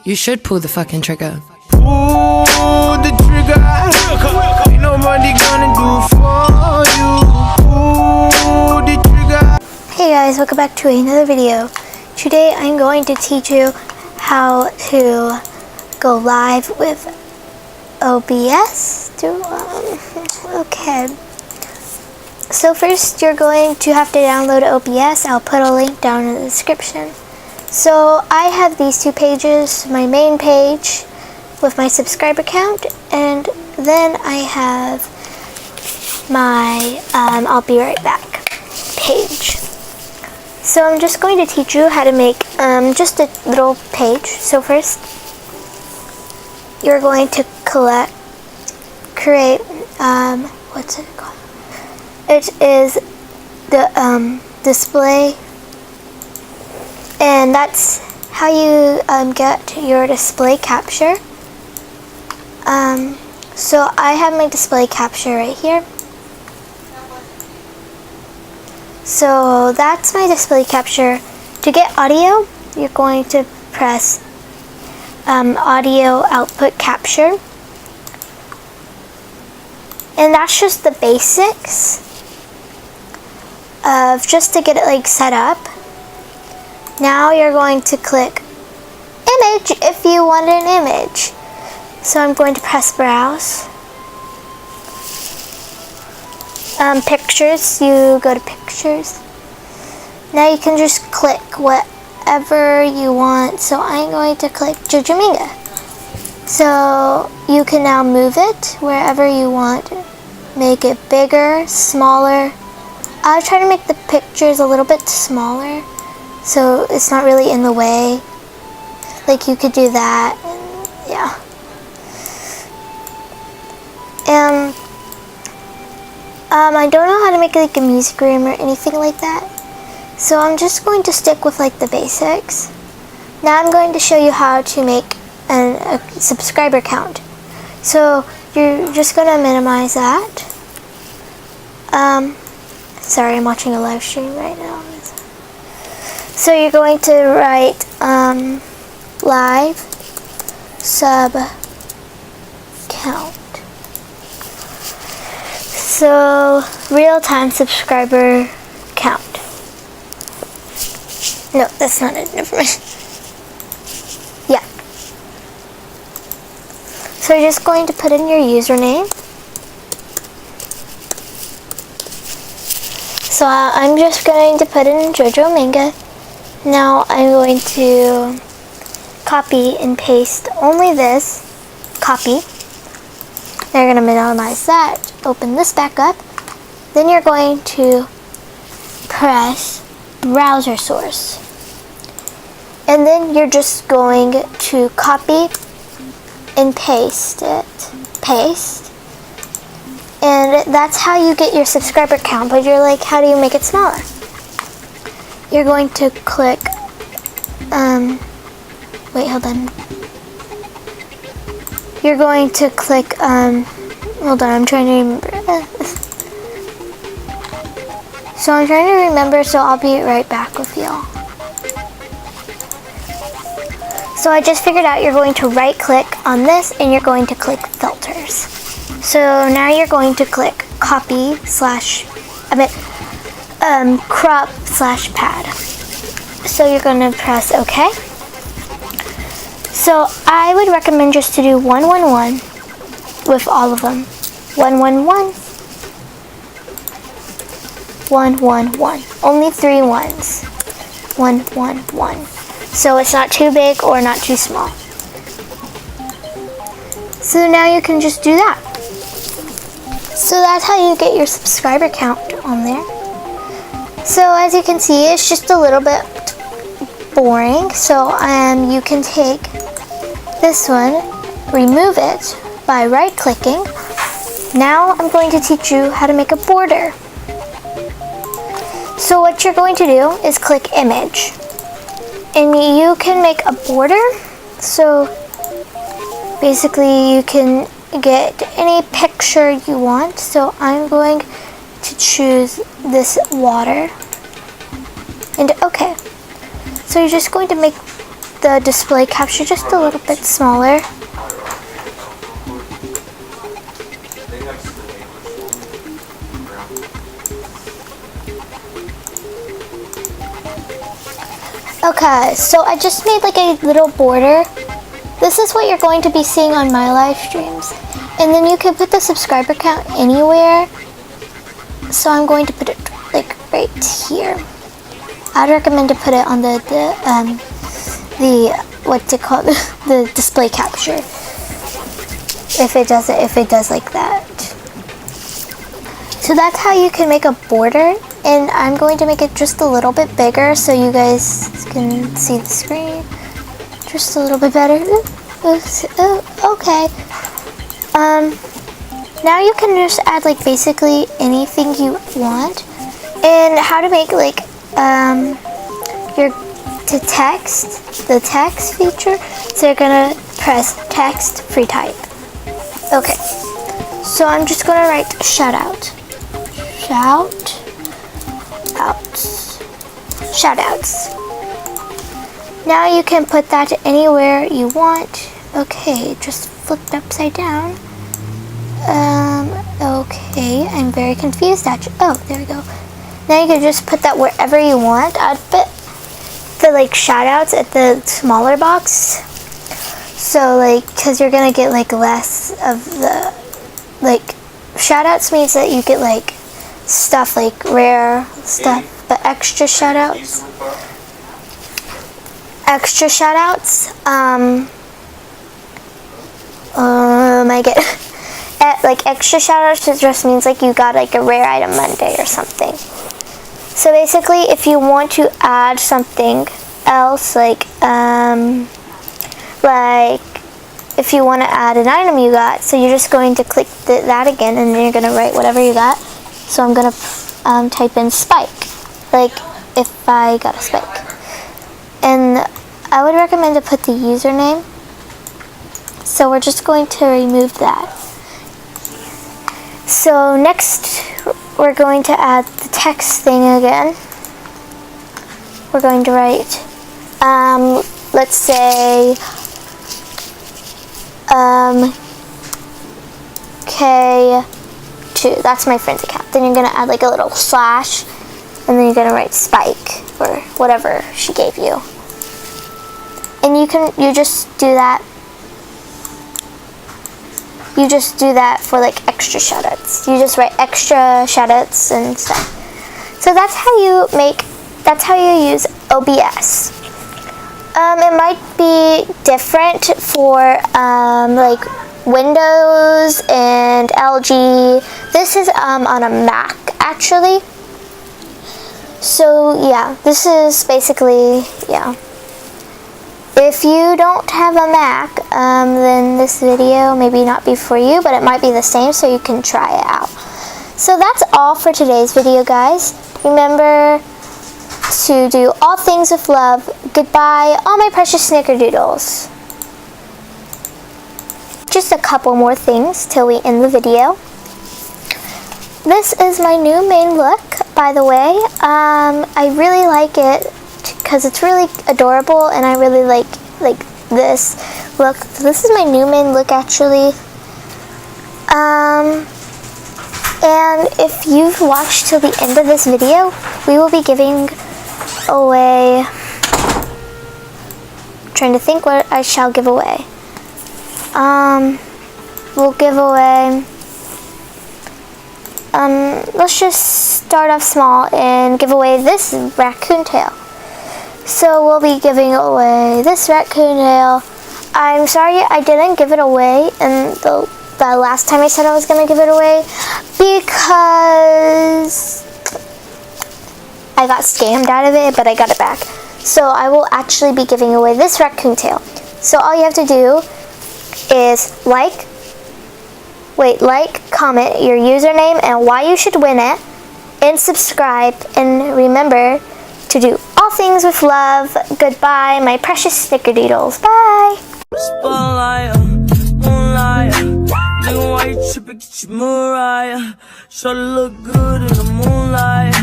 you should pull the fucking trigger. Pull the trigger. Ain't nobody gonna do for you. Pull the trigger. Hey guys, welcome back to another video. Today I'm going to teach you how to go live with OBS. Okay. So first you're going to have to download OBS. I'll put a link down in the description. So I have these two pages, my main page with my subscriber count, and then I have my I'll be right back page. So I'm just going to teach you how to make just a little page. So first you're going to create what's it called? It is the display, and that's how you get your display capture. So I have my display capture right here. So that's my display capture. To get audio, you're going to press audio output capture, and that's just the basics of just to get it like set up. Now you're going to click image if you want an image. So I'm going to press browse. Pictures, you go to pictures. Now you can just click whatever you want. So I'm going to click Jujuminga. So you can now move it wherever you want. Make it bigger, smaller. I'll try to make the pictures a little bit smaller so it's not really in the way. Like you could do that, and yeah. I don't know how to make like a music room or anything like that, so I'm just going to stick with like the basics. Now I'm going to show you how to make a subscriber count. So you're just going to minimize that. Sorry, I'm watching a live stream right now. So you're going to write live sub count. So real-time subscriber count. No, that's not it. Never mind. Yeah. So you're just going to put in your username. So I'm just going to put in Jujuminga. Now I'm going to copy and paste only this. Copy. Now you're going to minimize that. Open this back up. Then you're going to press browser source. And then you're just going to copy and paste it. Paste. And that's how you get your subscriber count. But you're like, how do you make it smaller? You're going to click, wait, hold on. You're going to click, hold on, I'm trying to remember. So I'm trying to remember, so I'll be right back with y'all. So I just figured out you're going to right click on this and you're going to click filters. So now you're going to click copy crop / pad. So you're going to press OK. So I would recommend just to do 111 with all of them. 111, 111. Only 3 ones. 111. So it's not too big or not too small. So now you can just do that. So that's how you get your subscriber count on there. So as you can see, it's just a little bit boring. So you can take this one, remove it by right clicking. Now I'm going to teach you how to make a border. So what you're going to do is click image. And you can make a border. So basically you can get any picture you want. So I'm going to choose this water. And okay. So you're just going to make the display capture just a little bit smaller. Okay, so I just made like a little border. This is what you're going to be seeing on my live streams. And then you can put the subscriber count anywhere. So I'm going to put it like right here. I'd recommend to put it on the what's it called? The display capture. If it does like that. So that's how you can make a border. And I'm going to make it just a little bit bigger so you guys can see the screen just a little bit better. Okay. Now you can just add like basically anything you want. And how to make like the text feature. So you're gonna press text free type. Okay. So I'm just gonna write shout out. Shoutouts. Now you can put that anywhere you want. Okay, just flipped upside down. Okay, I'm very confused actually. Oh, there we go. Now you can just put that wherever you want. I'd put the like shoutouts at the smaller box. So like, cause you're gonna get like less of the like shoutouts means that you get like stuff like rare stuff, but extra shoutouts. Like extra shoutouts just means like you got like a rare item Monday or something. So basically, if you want to add something else, like if you want to add an item you got, so you're just going to click that again, and then you're gonna write whatever you got. So I'm gonna type in spike, like if I got a spike, and I would recommend to put the username. So we're just going to remove that. So next, we're going to add the text thing again. We're going to write, let's say, K2. That's my friend's account. Then you're gonna add like a little slash, and then you're gonna write spike or whatever she gave you. And you just do that. You just do that for like extra shoutouts. You just write extra shoutouts and stuff. So that's how you use OBS. It might be different for like Windows and LG. This is on a Mac actually. So yeah, this is basically, yeah. If you don't have a Mac, then this video maybe not be for you, but it might be the same, so you can try it out. So that's all for today's video, guys. Remember to do all things with love. Goodbye, all my precious snickerdoodles. Just a couple more things till we end the video. This is my new main look, by the way. I really like it because it's really adorable, and I really like this look. So this is my new main look actually. And if you've watched till the end of this video, we will be giving away, I'm trying to think what I shall give away. We'll give away, let's just start off small and give away this raccoon tail. So we'll be giving away this raccoon tail. I'm sorry I didn't give it away and the last time I said I was going to give it away because I got scammed out of it, but I got it back. So I will actually be giving away this raccoon tail. So all you have to do is like, comment your username and why you should win it, and subscribe, and remember to do all things with love. Goodbye, my precious snickerdoodles. Bye. Spotlight, moonlight, nigga, why you tripping? Get your Mariah. Sure to look good in the moonlight.